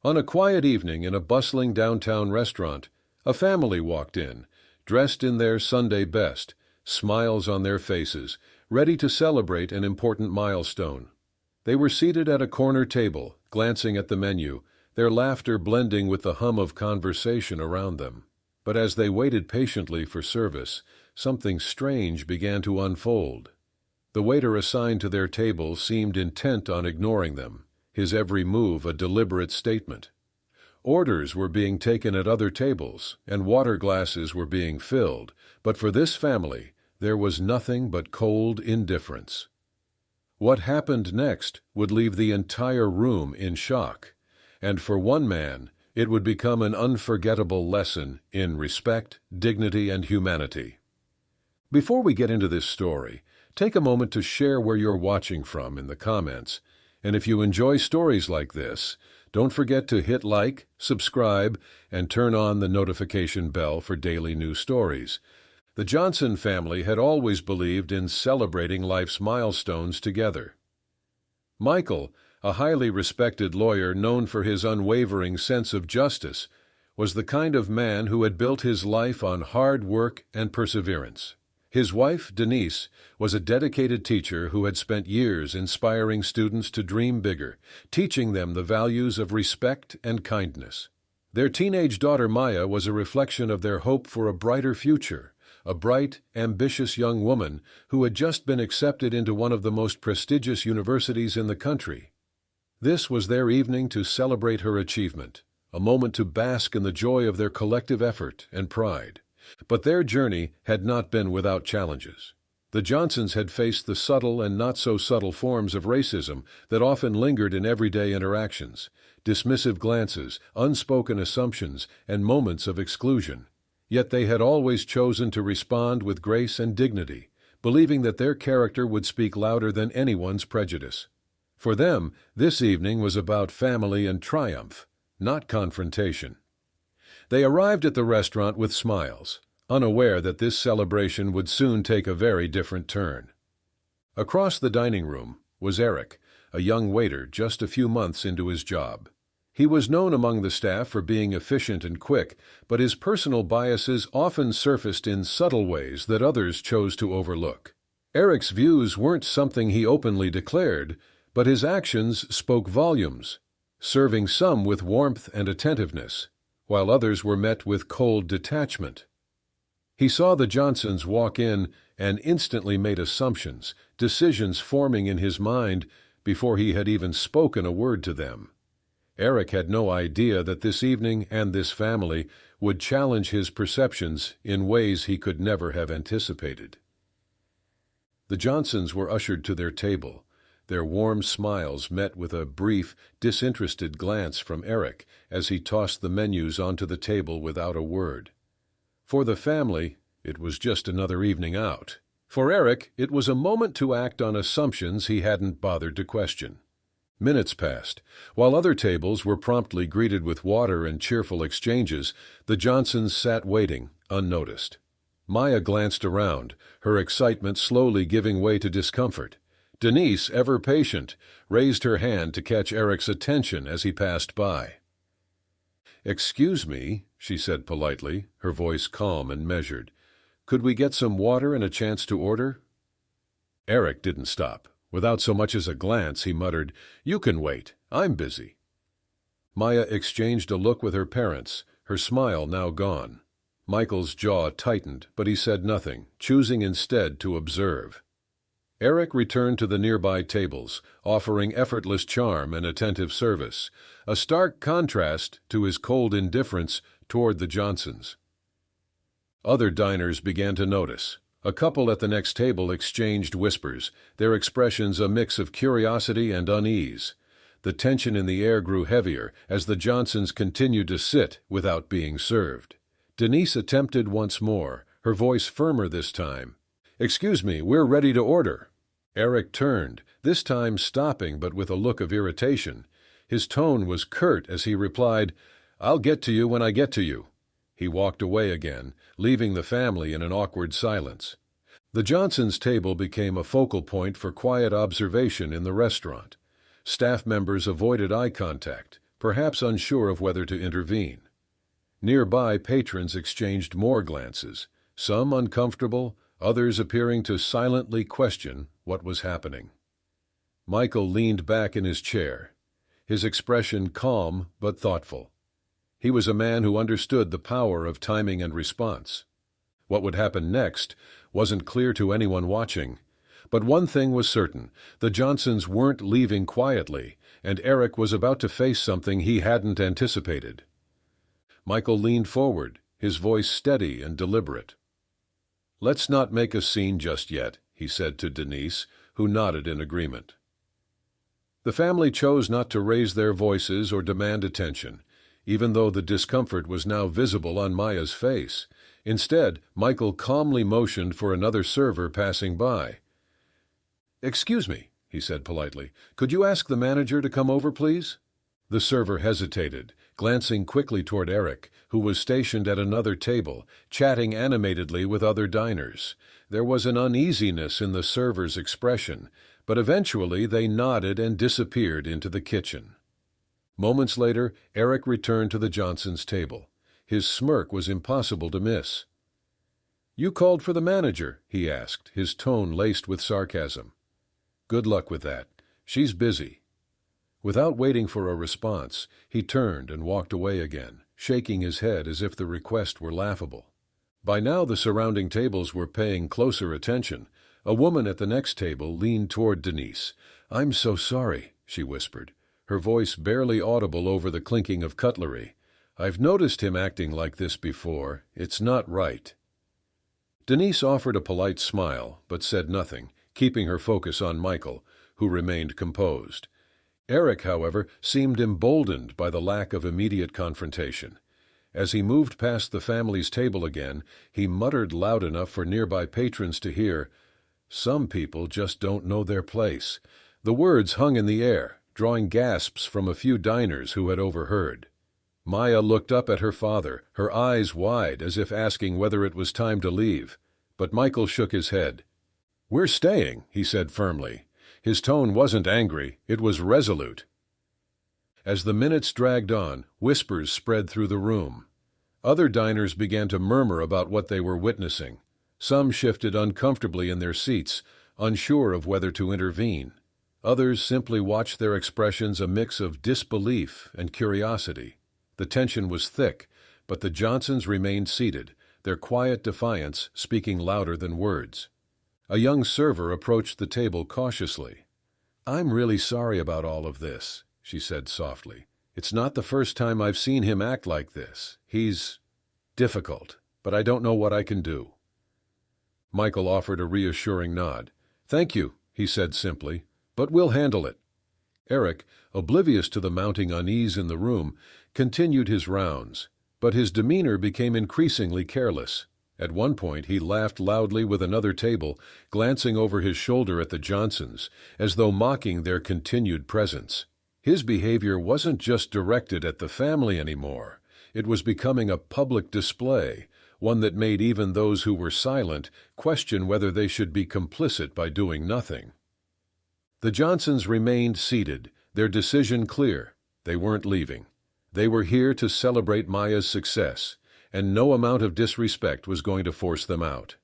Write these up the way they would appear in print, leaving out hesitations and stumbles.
On a quiet evening in a bustling downtown restaurant, a family walked in, dressed in their Sunday best, smiles on their faces, ready to celebrate an important milestone. They were seated at a corner table, glancing at the menu, their laughter blending with the hum of conversation around them. But as they waited patiently for service, something strange began to unfold. The waiter assigned to their table seemed intent on ignoring them, his every move a deliberate statement. Orders were being taken at other tables, and water glasses were being filled, but for this family there was nothing but cold indifference. What happened next would leave the entire room in shock, and for one man, it would become an unforgettable lesson in respect, dignity, and humanity. Before we get into this story, take a moment to share where you're watching from in the comments. And if you enjoy stories like this, don't forget to hit like, subscribe, and turn on the notification bell for daily new stories. The Johnson family had always believed in celebrating life's milestones together. Michael, a highly respected lawyer known for his unwavering sense of justice, was the kind of man who had built his life on hard work and perseverance. His wife, Denise, was a dedicated teacher who had spent years inspiring students to dream bigger, teaching them the values of respect and kindness. Their teenage daughter, Maya, was a reflection of their hope for a brighter future, a bright, ambitious young woman who had just been accepted into one of the most prestigious universities in the country. This was their evening to celebrate her achievement, a moment to bask in the joy of their collective effort and pride. But their journey had not been without challenges. The Johnsons had faced the subtle and not-so-subtle forms of racism that often lingered in everyday interactions, dismissive glances, unspoken assumptions, and moments of exclusion. Yet they had always chosen to respond with grace and dignity, believing that their character would speak louder than anyone's prejudice. For them, this evening was about family and triumph, not confrontation. They arrived at the restaurant with smiles, unaware that this celebration would soon take a very different turn. Across the dining room was Eric, a young waiter just a few months into his job. He was known among the staff for being efficient and quick, but his personal biases often surfaced in subtle ways that others chose to overlook. Eric's views weren't something he openly declared, but his actions spoke volumes, serving some with warmth and attentiveness, while others were met with cold detachment. He saw the Johnsons walk in and instantly made assumptions, decisions forming in his mind before he had even spoken a word to them. Eric had no idea that this evening and this family would challenge his perceptions in ways he could never have anticipated. The Johnsons were ushered to their table, their warm smiles met with a brief, disinterested glance from Eric as he tossed the menus onto the table without a word. For the family, it was just another evening out. For Eric, it was a moment to act on assumptions he hadn't bothered to question. Minutes passed. While other tables were promptly greeted with water and cheerful exchanges, the Johnsons sat waiting, unnoticed. Maya glanced around, her excitement slowly giving way to discomfort. Denise, ever patient, raised her hand to catch Eric's attention as he passed by. "Excuse me," she said politely, her voice calm and measured. "Could we get some water and a chance to order?" Eric didn't stop. Without so much as a glance, he muttered, "You can wait. I'm busy." Maya exchanged a look with her parents, her smile now gone. Michael's jaw tightened, but he said nothing, choosing instead to observe. Eric returned to the nearby tables, offering effortless charm and attentive service, a stark contrast to his cold indifference toward the Johnsons. Other diners began to notice. A couple at the next table exchanged whispers, their expressions a mix of curiosity and unease. The tension in the air grew heavier as the Johnsons continued to sit without being served. Denise attempted once more, her voice firmer this time. "Excuse me, we're ready to order." Eric turned, this time stopping but with a look of irritation. His tone was curt as he replied, "I'll get to you when I get to you." He walked away again, leaving the family in an awkward silence. The Johnsons' table became a focal point for quiet observation in the restaurant. Staff members avoided eye contact, perhaps unsure of whether to intervene. Nearby, patrons exchanged more glances, some uncomfortable, others appearing to silently question what was happening. Michael leaned back in his chair, his expression calm but thoughtful. He was a man who understood the power of timing and response. What would happen next wasn't clear to anyone watching, but one thing was certain: the Johnsons weren't leaving quietly, and Eric was about to face something he hadn't anticipated. Michael leaned forward, his voice steady and deliberate. "Let's not make a scene just yet," he said to Denise, who nodded in agreement. The family chose not to raise their voices or demand attention, even though the discomfort was now visible on Maya's face. Instead, Michael calmly motioned for another server passing by. "Excuse me," he said politely. "Could you ask the manager to come over, please?" The server hesitated, glancing quickly toward Eric, who was stationed at another table, chatting animatedly with other diners. There was an uneasiness in the server's expression, but eventually they nodded and disappeared into the kitchen. Moments later, Eric returned to the Johnsons' table. His smirk was impossible to miss. "You called for the manager?" he asked, his tone laced with sarcasm. "Good luck with that. She's busy." Without waiting for a response, he turned and walked away again, shaking his head as if the request were laughable. By now the surrounding tables were paying closer attention. A woman at the next table leaned toward Denise. "I'm so sorry," she whispered, her voice barely audible over the clinking of cutlery. "I've noticed him acting like this before. It's not right." Denise offered a polite smile, but said nothing, keeping her focus on Michael, who remained composed. Eric, however, seemed emboldened by the lack of immediate confrontation. As he moved past the family's table again, he muttered loud enough for nearby patrons to hear, "Some people just don't know their place." The words hung in the air, drawing gasps from a few diners who had overheard. Maya looked up at her father, her eyes wide as if asking whether it was time to leave, but Michael shook his head. "We're staying," he said firmly. His tone wasn't angry, it was resolute. As the minutes dragged on, whispers spread through the room. Other diners began to murmur about what they were witnessing. Some shifted uncomfortably in their seats, unsure of whether to intervene. Others simply watched their expressions a mix of disbelief and curiosity. The tension was thick, but the Johnsons remained seated, their quiet defiance speaking louder than words. A young server approached the table cautiously. "I'm really sorry about all of this," she said softly. "It's not the first time I've seen him act like this. He's difficult, but I don't know what I can do." Michael offered a reassuring nod. "Thank you," he said simply, "but we'll handle it." Eric, oblivious to the mounting unease in the room, continued his rounds, but his demeanor became increasingly careless. At one point he laughed loudly with another table, glancing over his shoulder at the Johnsons, as though mocking their continued presence. His behavior wasn't just directed at the family anymore. It was becoming a public display, one that made even those who were silent question whether they should be complicit by doing nothing. The Johnsons remained seated, their decision clear. They weren't leaving. They were here to celebrate Maya's success, and no amount of disrespect was going to force them out.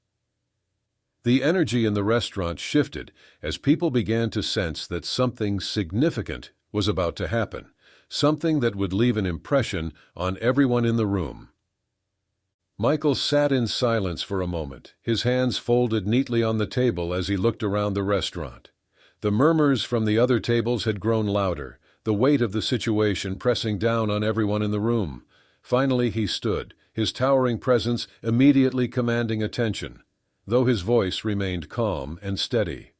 The energy in the restaurant shifted as people began to sense that something significant was about to happen, something that would leave an impression on everyone in the room. Michael sat in silence for a moment, his hands folded neatly on the table as he looked around the restaurant. The murmurs from the other tables had grown louder, the weight of the situation pressing down on everyone in the room. Finally he stood, his towering presence immediately commanding attention, though his voice remained calm and steady.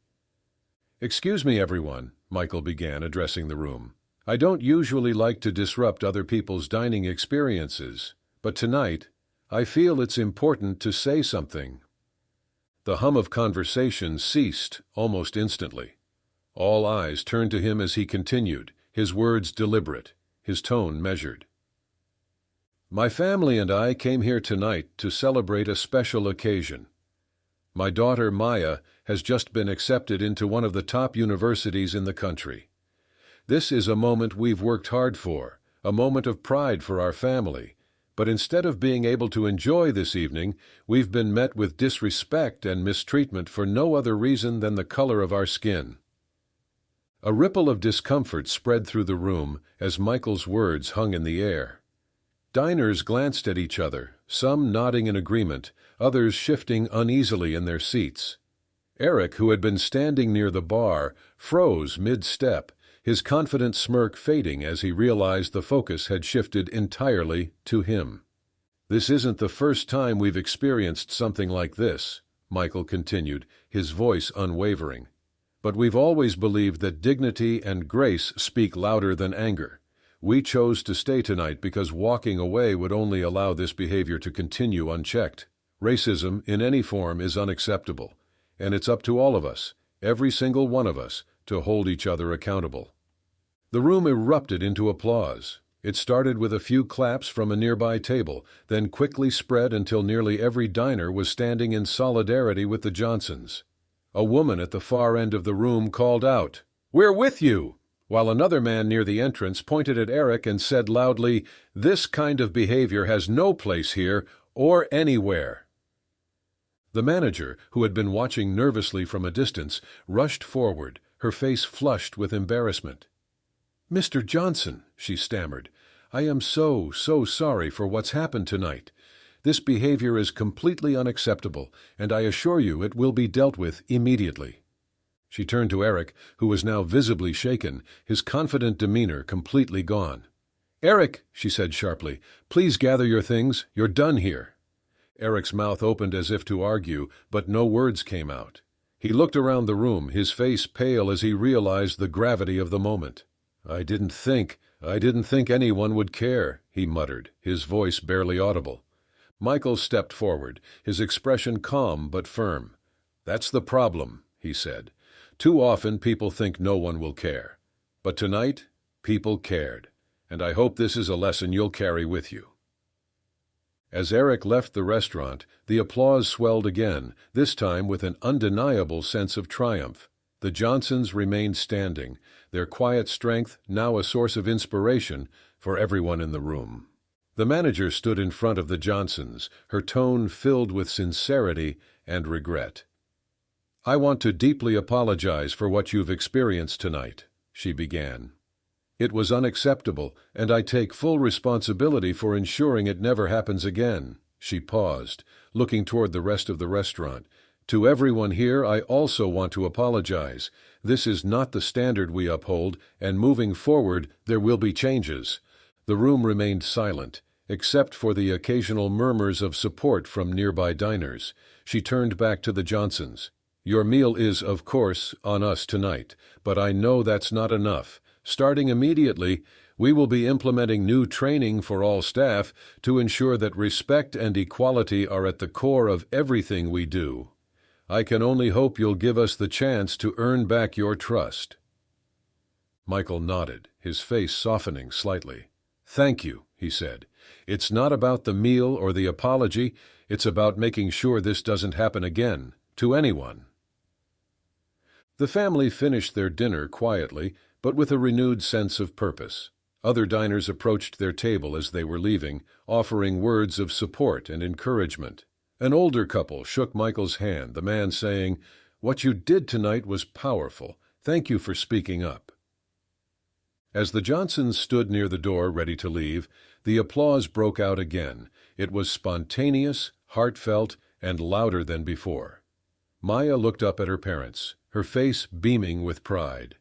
"Excuse me, everyone," Michael began, addressing the room. "I don't usually like to disrupt other people's dining experiences, but tonight I feel it's important to say something." The hum of conversation ceased almost instantly. All eyes turned to him as he continued, his words deliberate, his tone measured. "My family and I came here tonight to celebrate a special occasion. My daughter Maya has just been accepted into one of the top universities in the country. This is a moment we've worked hard for, a moment of pride for our family. But instead of being able to enjoy this evening, we've been met with disrespect and mistreatment for no other reason than the color of our skin." A ripple of discomfort spread through the room as Michael's words hung in the air. Diners glanced at each other, some nodding in agreement, others shifting uneasily in their seats. Eric, who had been standing near the bar, froze mid-step, his confident smirk fading as he realized the focus had shifted entirely to him. "This isn't the first time we've experienced something like this," Michael continued, his voice unwavering. "But we've always believed that dignity and grace speak louder than anger. We chose to stay tonight because walking away would only allow this behavior to continue unchecked. Racism, in any form, is unacceptable, and it's up to all of us, every single one of us, to hold each other accountable." The room erupted into applause. It started with a few claps from a nearby table, then quickly spread until nearly every diner was standing in solidarity with the Johnsons. A woman at the far end of the room called out, "We're with you!" while another man near the entrance pointed at Eric and said loudly, "This kind of behavior has no place here or anywhere." The manager, who had been watching nervously from a distance, rushed forward, her face flushed with embarrassment. "Mr. Johnson," she stammered, "I am so sorry for what's happened tonight. This behavior is completely unacceptable, and I assure you it will be dealt with immediately." She turned to Eric, who was now visibly shaken, his confident demeanor completely gone. "Eric," she said sharply, "please gather your things. You're done here." Eric's mouth opened as if to argue, but no words came out. He looked around the room, his face pale as he realized the gravity of the moment. I didn't think anyone would care," he muttered, his voice barely audible. Michael stepped forward, his expression calm but firm. "That's the problem," he said. "Too often people think no one will care. But tonight, people cared, and I hope this is a lesson you'll carry with you." As Eric left the restaurant, the applause swelled again, this time with an undeniable sense of triumph. The Johnsons remained standing, their quiet strength now a source of inspiration for everyone in the room. The manager stood in front of the Johnsons, her tone filled with sincerity and regret. "I want to deeply apologize for what you've experienced tonight," she began. "It was unacceptable, and I take full responsibility for ensuring it never happens again." She paused, looking toward the rest of the restaurant. "To everyone here, I also want to apologize. This is not the standard we uphold, and moving forward, there will be changes." The room remained silent, except for the occasional murmurs of support from nearby diners. She turned back to the Johnsons. "Your meal is, of course, on us tonight, but I know that's not enough. Starting immediately, we will be implementing new training for all staff to ensure that respect and equality are at the core of everything we do. I can only hope you'll give us the chance to earn back your trust." Michael nodded, his face softening slightly. "Thank you," he said. "It's not about the meal or the apology. It's about making sure this doesn't happen again, to anyone." The family finished their dinner quietly, but with a renewed sense of purpose. Other diners approached their table as they were leaving, offering words of support and encouragement. An older couple shook Michael's hand, the man saying, "What you did tonight was powerful. Thank you for speaking up." As the Johnsons stood near the door ready to leave, the applause broke out again. It was spontaneous, heartfelt, and louder than before. Maya looked up at her parents, her face beaming with pride.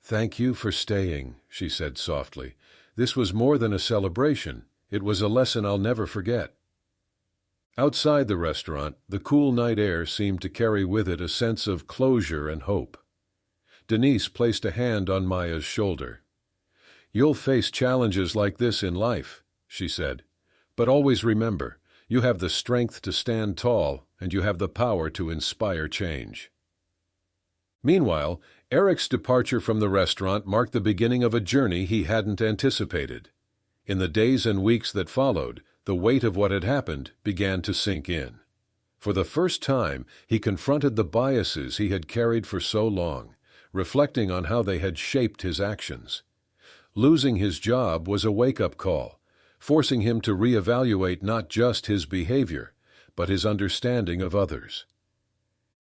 "Thank you for staying," she said softly. "This was more than a celebration. It was a lesson I'll never forget." Outside the restaurant, the cool night air seemed to carry with it a sense of closure and hope. Denise placed a hand on Maya's shoulder. "You'll face challenges like this in life," she said. "But always remember, you have the strength to stand tall, and you have the power to inspire change." Meanwhile, Eric's departure from the restaurant marked the beginning of a journey he hadn't anticipated. In the days and weeks that followed, the weight of what had happened began to sink in. For the first time, he confronted the biases he had carried for so long, reflecting on how they had shaped his actions. Losing his job was a wake-up call, forcing him to reevaluate not just his behavior, but his understanding of others.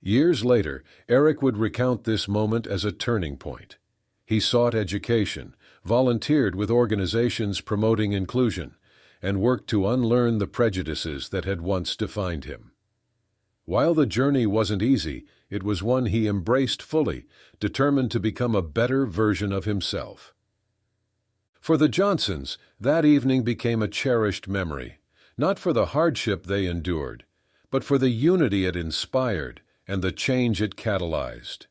Years later, Eric would recount this moment as a turning point. He sought education, volunteered with organizations promoting inclusion, and worked to unlearn the prejudices that had once defined him. While the journey wasn't easy, it was one he embraced fully, determined to become a better version of himself. For the Johnsons, that evening became a cherished memory, not for the hardship they endured, but for the unity it inspired and the change it catalyzed.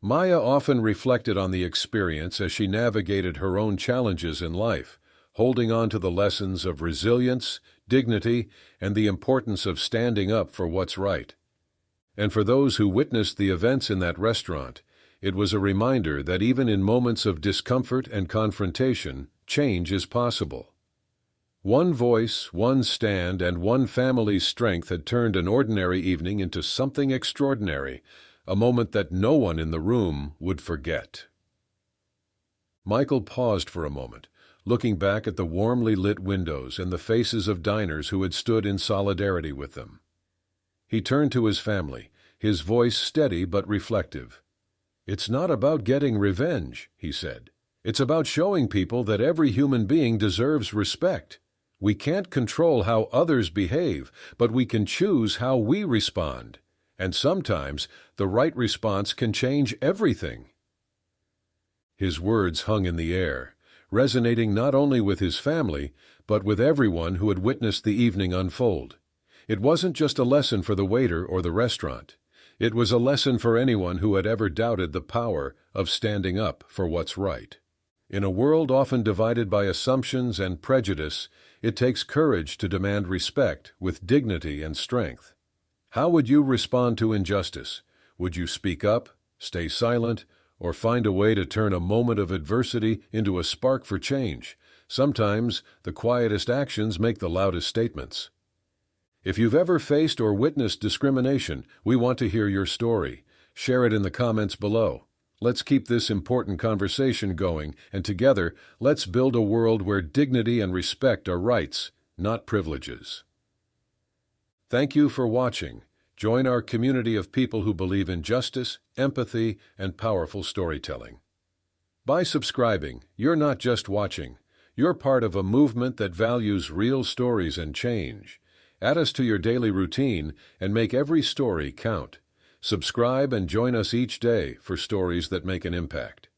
Maya often reflected on the experience as she navigated her own challenges in life, holding on to the lessons of resilience, dignity, and the importance of standing up for what's right. And for those who witnessed the events in that restaurant, it was a reminder that even in moments of discomfort and confrontation, change is possible. One voice, one stand, and one family's strength had turned an ordinary evening into something extraordinary, a moment that no one in the room would forget. Michael paused for a moment, looking back at the warmly lit windows and the faces of diners who had stood in solidarity with them. He turned to his family, his voice steady but reflective. "It's not about getting revenge," he said. "It's about showing people that every human being deserves respect. We can't control how others behave, but we can choose how we respond. And sometimes the right response can change everything." His words hung in the air, resonating not only with his family, but with everyone who had witnessed the evening unfold. It wasn't just a lesson for the waiter or the restaurant. It was a lesson for anyone who had ever doubted the power of standing up for what's right. In a world often divided by assumptions and prejudice, it takes courage to demand respect with dignity and strength. How would you respond to injustice? Would you speak up, stay silent, or find a way to turn a moment of adversity into a spark for change? Sometimes the quietest actions make the loudest statements. If you've ever faced or witnessed discrimination, we want to hear your story. Share it in the comments below. Let's keep this important conversation going, and together, let's build a world where dignity and respect are rights, not privileges. Thank you for watching. Join our community of people who believe in justice, empathy, and powerful storytelling. By subscribing, you're not just watching. You're part of a movement that values real stories and change. Add us to your daily routine and make every story count. Subscribe and join us each day for stories that make an impact.